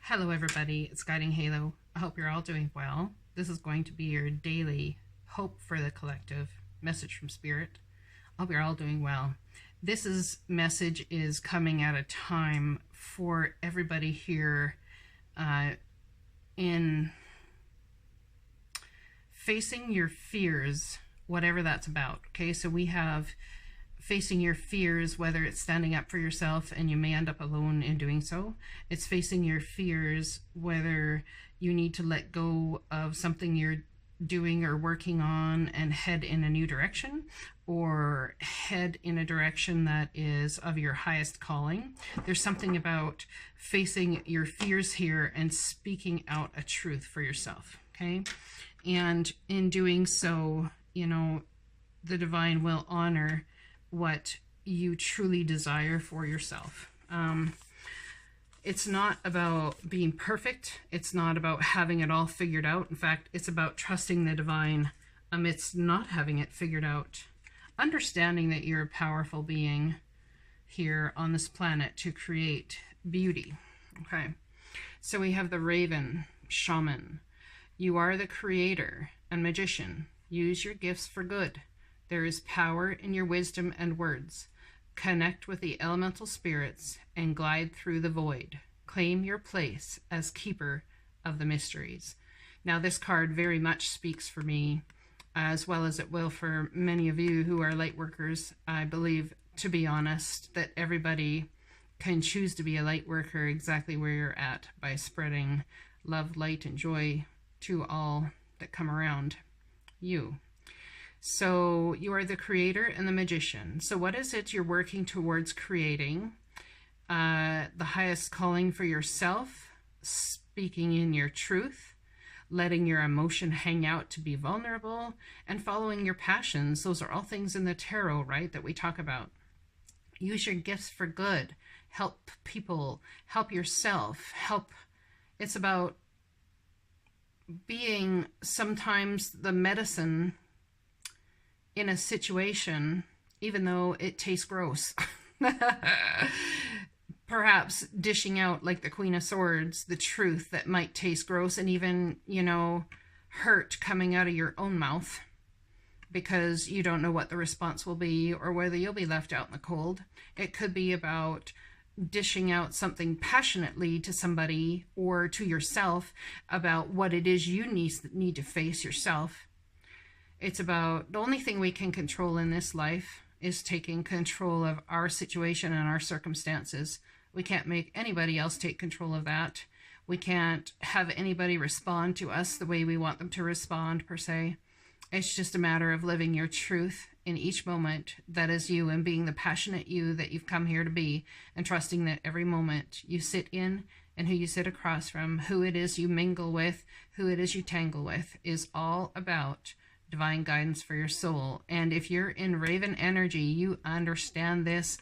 Hello everybody, it's Guiding Halo. I hope you're all doing well. This is going to be your daily hope for the collective message from Spirit. I hope you're all doing well. Message is coming at a time for everybody here in facing your fears, whatever that's about. Okay, so we have facing your fears, whether it's standing up for yourself and you may end up alone in doing so. It's facing your fears, whether you need to let go of something you're doing or working on and head in a new direction, or head in a direction that is of your highest calling. There's something about facing your fears here and speaking out a truth for yourself, okay? And in doing so, you know, the divine will honor what you truly desire for yourself. It's not about being perfect. It's not about having it all figured out. In fact, it's about trusting the divine amidst not having it figured out. Understanding that you're a powerful being here on this planet to create beauty. Okay, so we have the Raven, Shaman. You are the creator and magician. Use your gifts for good. There is power in your wisdom and words. Connect with the elemental spirits and glide through the void. Claim your place as keeper of the mysteries. Now, this card very much speaks for me, as well as it will for many of you who are light workers. I believe, to be honest, that everybody can choose to be a light worker exactly where you're at by spreading love, light, and joy to all that come around you. So you are the creator and the magician. So what is it you're working towards creating? The highest calling for yourself, speaking in your truth, letting your emotion hang out to be vulnerable, and following your passions. Those are all things in the tarot, right, that we talk about. Use your gifts for good. Help people. Help yourself. It's about being sometimes the medicine in a situation, even though it tastes gross. Perhaps dishing out, like the Queen of Swords, the truth that might taste gross and even, you know, hurt coming out of your own mouth because you don't know what the response will be or whether you'll be left out in the cold. It could be about dishing out something passionately to somebody or to yourself about what it is you need to face yourself. It's about the only thing we can control in this life is taking control of our situation and our circumstances. We can't make anybody else take control of that. We can't have anybody respond to us the way we want them to respond, per se. It's just a matter of living your truth in each moment that is you, and being the passionate you that you've come here to be, and trusting that every moment you sit in and who you sit across from, who it is you mingle with, who it is you tangle with, is all about divine guidance for your soul. And if you're in Raven energy, you understand this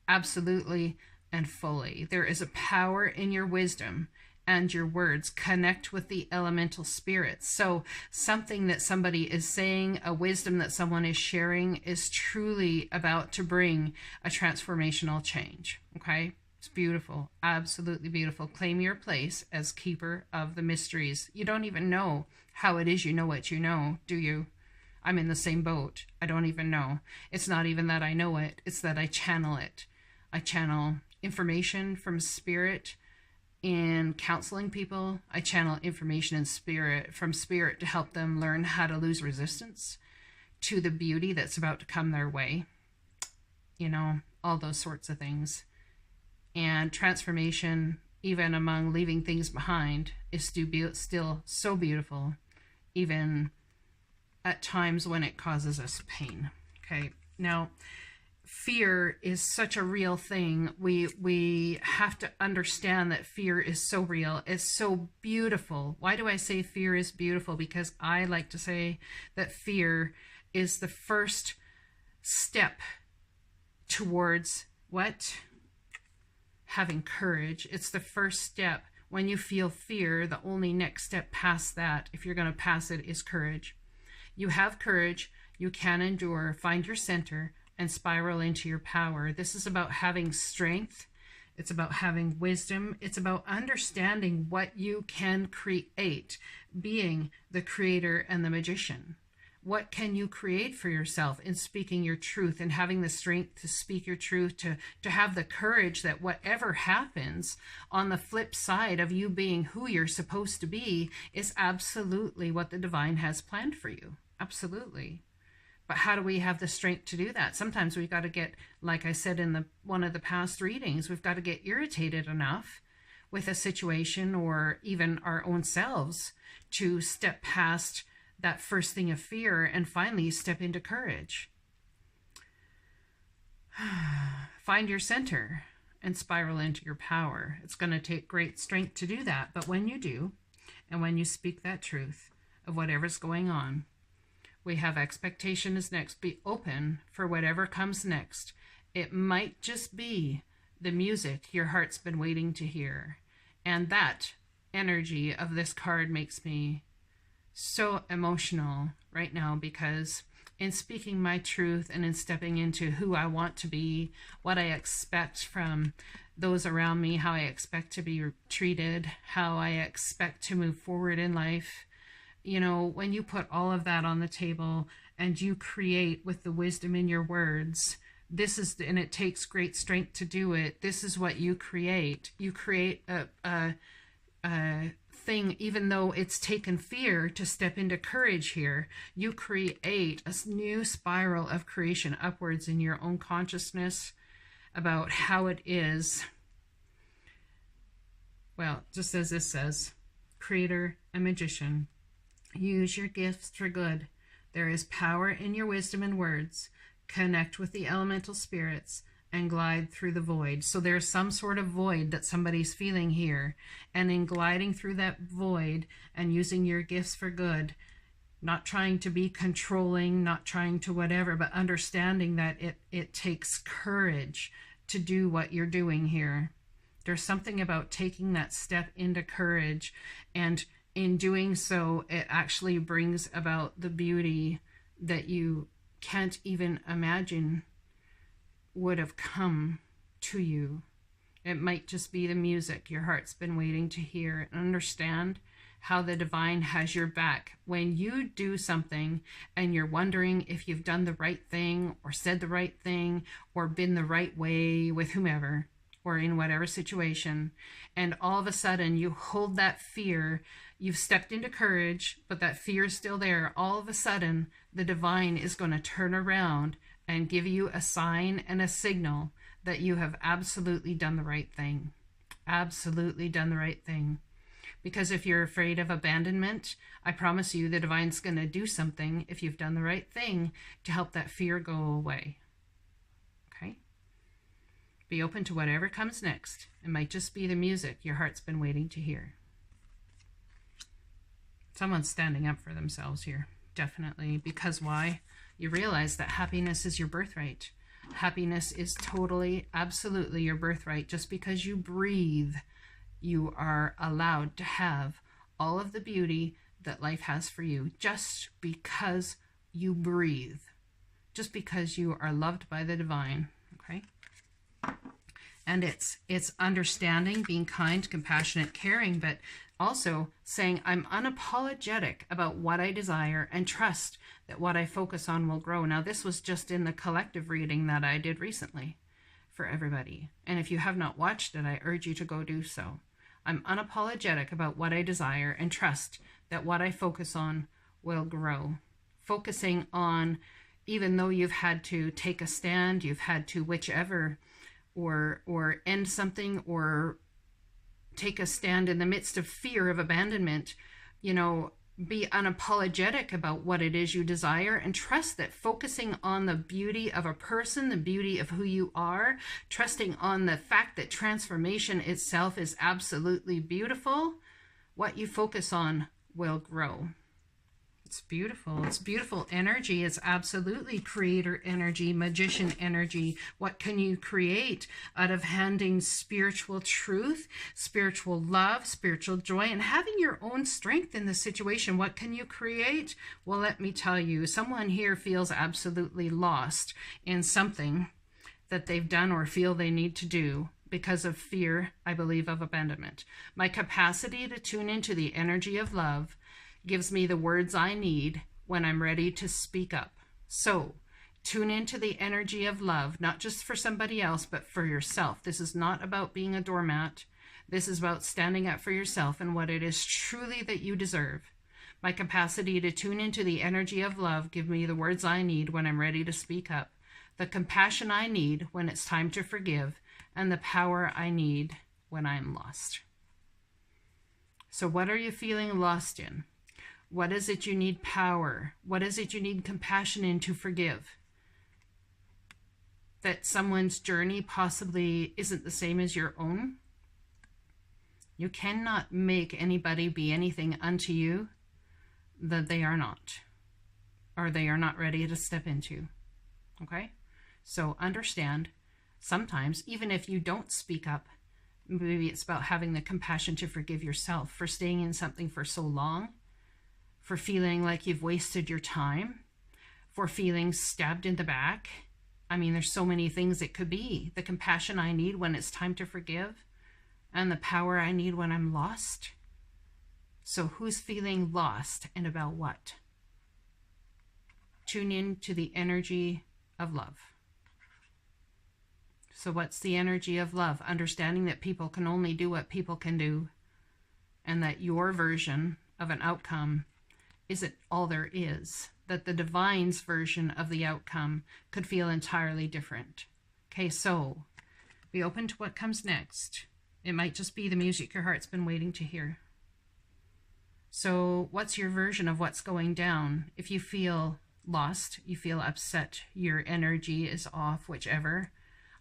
absolutely and fully. There is a power in your wisdom and your words. Connect with the elemental spirits. So something that somebody is saying, a wisdom that someone is sharing, is truly about to bring a transformational change. Okay? It's beautiful. Absolutely beautiful. Claim your place as keeper of the mysteries. You don't even know how it is you know what you know, do you? I'm in the same boat. I don't even know. It's not even that I know it. It's that I channel it. I channel information from spirit in counseling people. I channel information in spirit from spirit to help them learn how to lose resistance to the beauty that's about to come their way. You know, all those sorts of things. And transformation, even among leaving things behind, is still so beautiful, even at times when it causes us pain. Okay, now fear is such a real thing. We have to understand that fear is so real. It's so beautiful. Why do I say fear is beautiful? Because I like to say that fear is the first step towards what? Having courage. It's the first step. When you feel fear, the only next step past that, if you're going to pass it, is courage. You have courage, you can endure, find your center, and spiral into your power. This is about having strength. It's about having wisdom. It's about understanding what you can create, being the creator and the magician. What can you create for yourself in speaking your truth and having the strength to speak your truth, to have the courage that whatever happens on the flip side of you being who you're supposed to be is absolutely what the divine has planned for you. Absolutely. But how do we have the strength to do that? Sometimes we've got to get, like I said in one of the past readings, we've got to get irritated enough with a situation or even our own selves to step past that first thing of fear and finally step into courage. Find your center and spiral into your power. It's going to take great strength to do that. But when you do, and when you speak that truth of whatever's going on, we have expectation is next. Be open for whatever comes next. It might just be the music your heart's been waiting to hear. And that energy of this card makes me so emotional right now, because in speaking my truth and in stepping into who I want to be, what I expect from those around me, how I expect to be treated, how I expect to move forward in life, you know, when you put all of that on the table and you create with the wisdom in your words, this is, and it takes great strength to do it. This is what you create. You create a thing, even though it's taken fear to step into courage here, you create a new spiral of creation upwards in your own consciousness about how it is. Well, just as this says, creator and magician, use your gifts for good. There is power in your wisdom and words. Connect with the elemental spirits and glide through the void. So there's some sort of void that somebody's feeling here. And in gliding through that void and using your gifts for good, not trying to be controlling, not trying to whatever, but understanding that it takes courage to do what you're doing here. There's something about taking that step into courage, and in doing so, it actually brings about the beauty that you can't even imagine would have come to you. It might just be the music your heart's been waiting to hear. And understand how the divine has your back. When you do something and you're wondering if you've done the right thing or said the right thing or been the right way with whomever or in whatever situation, and all of a sudden you hold that fear, you've stepped into courage, but that fear is still there. All of a sudden, the divine is going to turn around and give you a sign and a signal that you have absolutely done the right thing. Absolutely done the right thing. Because if you're afraid of abandonment, I promise you the divine's going to do something if you've done the right thing to help that fear go away. Okay? Be open to whatever comes next. It might just be the music your heart's been waiting to hear. Someone's standing up for themselves here. Definitely. Because why? You realize that happiness is your birthright. Happiness is totally, absolutely your birthright. Just because you breathe, you are allowed to have all of the beauty that life has for you. Just because you breathe. Just because you are loved by the divine. Okay? And it's understanding, being kind, compassionate, caring, but also saying, I'm unapologetic about what I desire and trust that what I focus on will grow. Now, this was just in the collective reading that I did recently for everybody. And if you have not watched it, I urge you to go do so. I'm unapologetic about what I desire and trust that what I focus on will grow. Focusing on, even though you've had to take a stand, you've had to whichever, or end something, or take a stand in the midst of fear of abandonment, you know, be unapologetic about what it is you desire and trust that focusing on the beauty of a person, the beauty of who you are, trusting on the fact that transformation itself is absolutely beautiful, what you focus on will grow. It's beautiful. It's beautiful energy. It's absolutely creator energy, magician energy. What can you create out of handing spiritual truth, spiritual love, spiritual joy, and having your own strength in the situation? What can you create? Well, let me tell you, someone here feels absolutely lost in something that they've done or feel they need to do. because of fear, I believe, of abandonment. My capacity to tune into the energy of love gives me the words I need when I'm ready to speak up. So, tune into the energy of love, not just for somebody else, but for yourself. This is not about being a doormat. This is about standing up for yourself and what it is truly that you deserve. My capacity to tune into the energy of love gives me the words I need when I'm ready to speak up, the compassion I need when it's time to forgive, and the power I need when I'm lost. So what are you feeling lost in? What is it you need power? What is it you need compassion in to forgive? That someone's journey possibly isn't the same as your own? You cannot make anybody be anything unto you that they are not, or they are not ready to step into. Okay? So understand, sometimes, even if you don't speak up, maybe it's about having the compassion to forgive yourself for staying in something for so long, for feeling like you've wasted your time, for feeling stabbed in the back. I mean, there's so many things it could be. The compassion I need when it's time to forgive, and the power I need when I'm lost. So who's feeling lost and about what? Tune in to the energy of love. So what's the energy of love? Understanding that people can only do what people can do, and that your version of an outcome isn't all there is. That the divine's version of the outcome could feel entirely different. Okay, so be open to what comes next. It might just be the music your heart's been waiting to hear. So what's your version of what's going down? If you feel lost, you feel upset, your energy is off, whichever,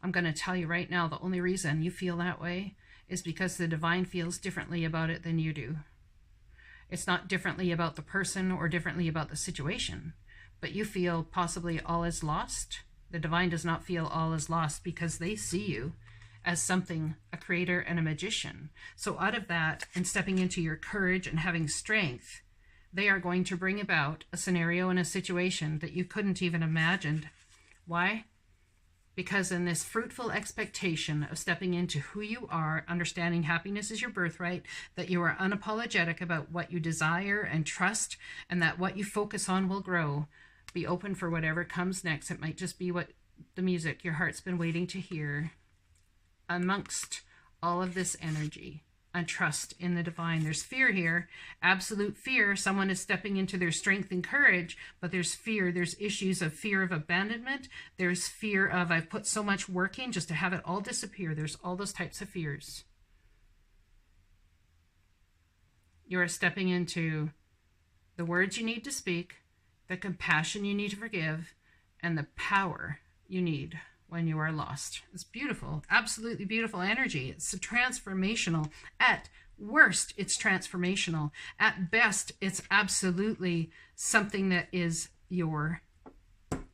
I'm going to tell you right now, the only reason you feel that way is because the divine feels differently about it than you do. It's not differently about the person or differently about the situation, but you feel possibly all is lost. The divine does not feel all is lost because they see you as something, a creator and a magician. So out of that, and stepping into your courage and having strength, they are going to bring about a scenario and a situation that you couldn't even imagine. Why? Because in this fruitful expectation of stepping into who you are, understanding happiness is your birthright, that you are unapologetic about what you desire and trust, and that what you focus on will grow. Be open for whatever comes next. It might just be what the music your heart's been waiting to hear. Amongst all of this energy and trust in the divine, there's fear here, absolute fear. Someone is stepping into their strength and courage, but there's fear. There's issues of fear of abandonment. There's fear of, I've put so much work in just to have it all disappear. There's all those types of fears. You are stepping into the words you need to speak, the compassion you need to forgive, and the power you need when you are lost. It's beautiful, absolutely beautiful energy. It's transformational. At worst, it's transformational. At best, it's absolutely something that is your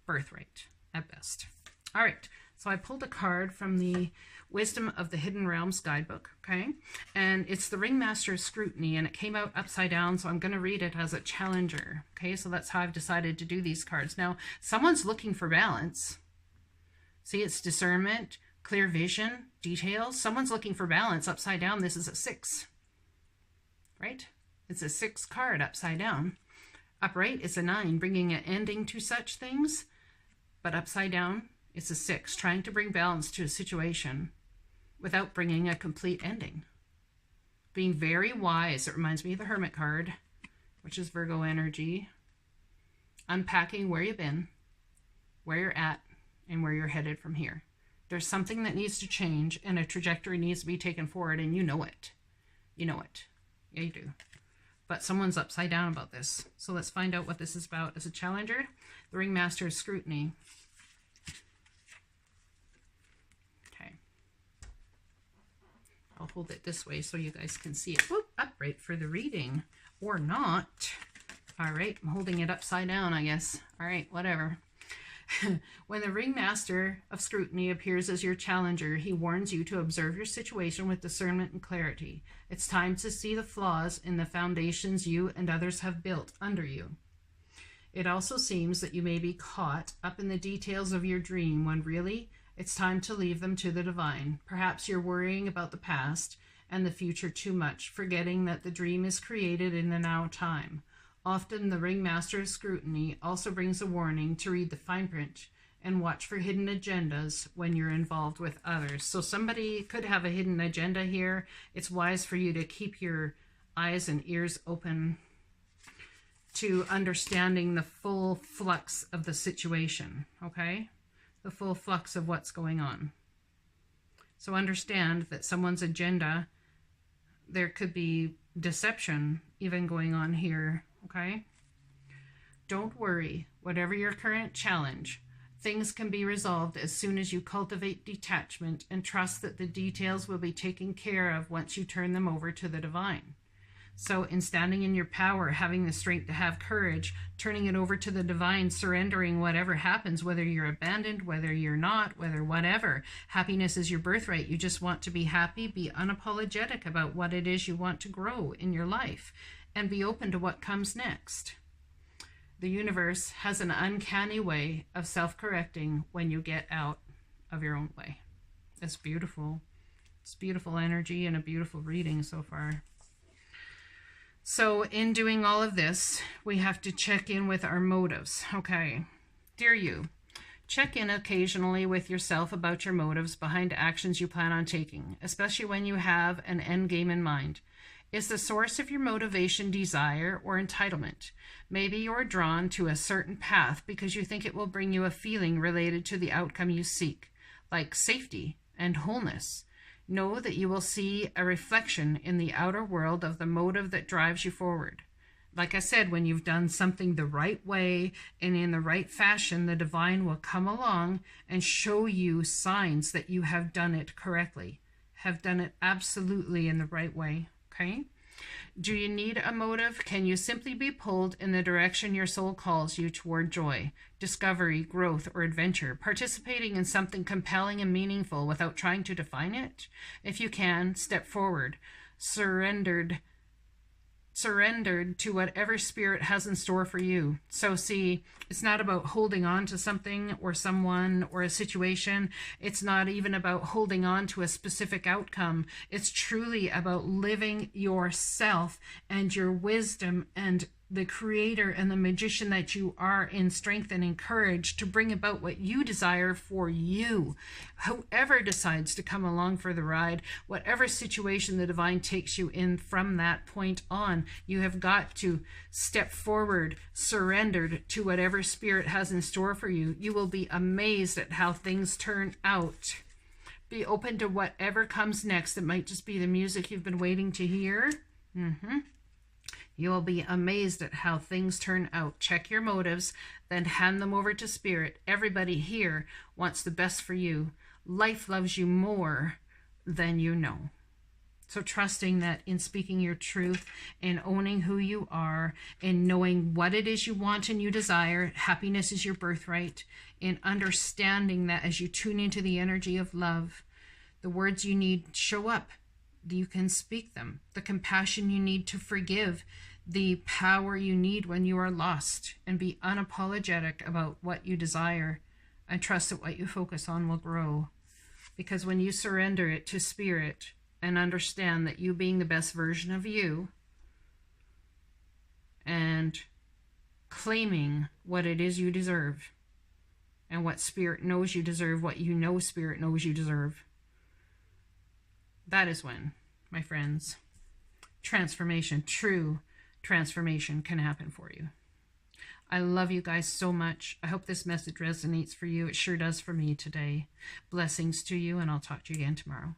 birthright, at best. All right, so I pulled a card from the Wisdom of the Hidden Realms guidebook, okay? And it's the Ringmaster of Scrutiny, and it came out upside down, so I'm going to read it as a challenger, okay? So that's how I've decided to do these cards. Now, someone's looking for balance. See, it's discernment, clear vision, details. Someone's looking for balance. Upside down, this is a 6, right? It's a 6 card upside down. Upright, it's a 9, bringing an ending to such things. But upside down, it's a 6, trying to bring balance to a situation without bringing a complete ending. Being very wise. It reminds me of the Hermit card, which is Virgo energy. Unpacking where you've been, where you're at, and where you're headed from here. There's something that needs to change, and a trajectory needs to be taken forward, and you know it. You know it. Yeah, you do. But someone's upside down about this. So let's find out what this is about. As a challenger, the Ringmaster of Scrutiny. Okay. I'll hold it this way so you guys can see it. Whoop, upright for the reading. Or not. All right, I'm holding it upside down, I guess. All right, whatever. When the Ringmaster of Scrutiny appears as your challenger, he warns you to observe your situation with discernment and clarity. It's time to see the flaws in the foundations you and others have built under you. It also seems that you may be caught up in the details of your dream when really, It's time to leave them to the divine. Perhaps you're worrying about the past and the future too much, forgetting that the dream is created in the now time. Often the ringmaster's scrutiny also brings a warning to read the fine print and watch for hidden agendas when you're involved with others. So somebody could have a hidden agenda here. It's wise for you to keep your eyes and ears open to understanding the full flux of the situation, okay? The full flux of what's going on. So understand that someone's agenda, there could be deception even going on here, okay? Don't worry, whatever your current challenge, things can be resolved as soon as you cultivate detachment and trust that the details will be taken care of once you turn them over to the divine. So in standing in your power, having the strength to have courage, turning it over to the divine, surrendering whatever happens, whether you're abandoned, whether you're not, whether whatever. Happiness is your birthright. You just want to be happy, be unapologetic about what it is you want to grow in your life, and be open to what comes next. The universe has an uncanny way of self-correcting when you get out of your own way. It's beautiful. It's beautiful energy and a beautiful reading so far. So in doing all of this, we have to check in with our motives. Okay, dear you, check in occasionally with yourself about your motives behind actions you plan on taking, especially when you have an end game in mind. Is the source of your motivation desire or entitlement? Maybe you're drawn to a certain path because you think it will bring you a feeling related to the outcome you seek, like safety and wholeness. Know that you will see a reflection in the outer world of the motive that drives you forward. Like I said, when you've done something the right way and in the right fashion, the divine will come along and show you signs that you have done it correctly, have done it absolutely in the right way. Okay? Do you need a motive? Can you simply be pulled in the direction your soul calls you toward joy, discovery, growth, or adventure, participating in something compelling and meaningful without trying to define it? If you can, step forward, surrendered to whatever spirit has in store for you. So see, it's not about holding on to something or someone or a situation. It's not even about holding on to a specific outcome. It's truly about living yourself and your wisdom and the creator and the magician that you are in strength and in courage to bring about what you desire for you. Whoever decides to come along for the ride, whatever situation the divine takes you in from that point on, you have got to step forward, surrendered to whatever spirit has in store for you. You will be amazed at how things turn out. Be open to whatever comes next. It might just be the music you've been waiting to hear. You will be amazed at how things turn out. Check your motives, then hand them over to Spirit. Everybody here wants the best for you. Life loves you more than you know. So trusting that in speaking your truth, in owning who you are, in knowing what it is you want and you desire, happiness is your birthright, in understanding that as you tune into the energy of love, the words you need show up. You can speak them. The compassion you need to forgive, the power you need when you are lost, and be unapologetic about what you desire and trust that what you focus on will grow. Because when you surrender it to Spirit and understand that you being the best version of you and claiming what it is you deserve and what Spirit knows you deserve, what you know Spirit knows you deserve, that is when, my friends, transformation, true transformation can happen for you. I love you guys so much. I hope this message resonates for you. It sure does for me today. Blessings to you, and I'll talk to you again tomorrow.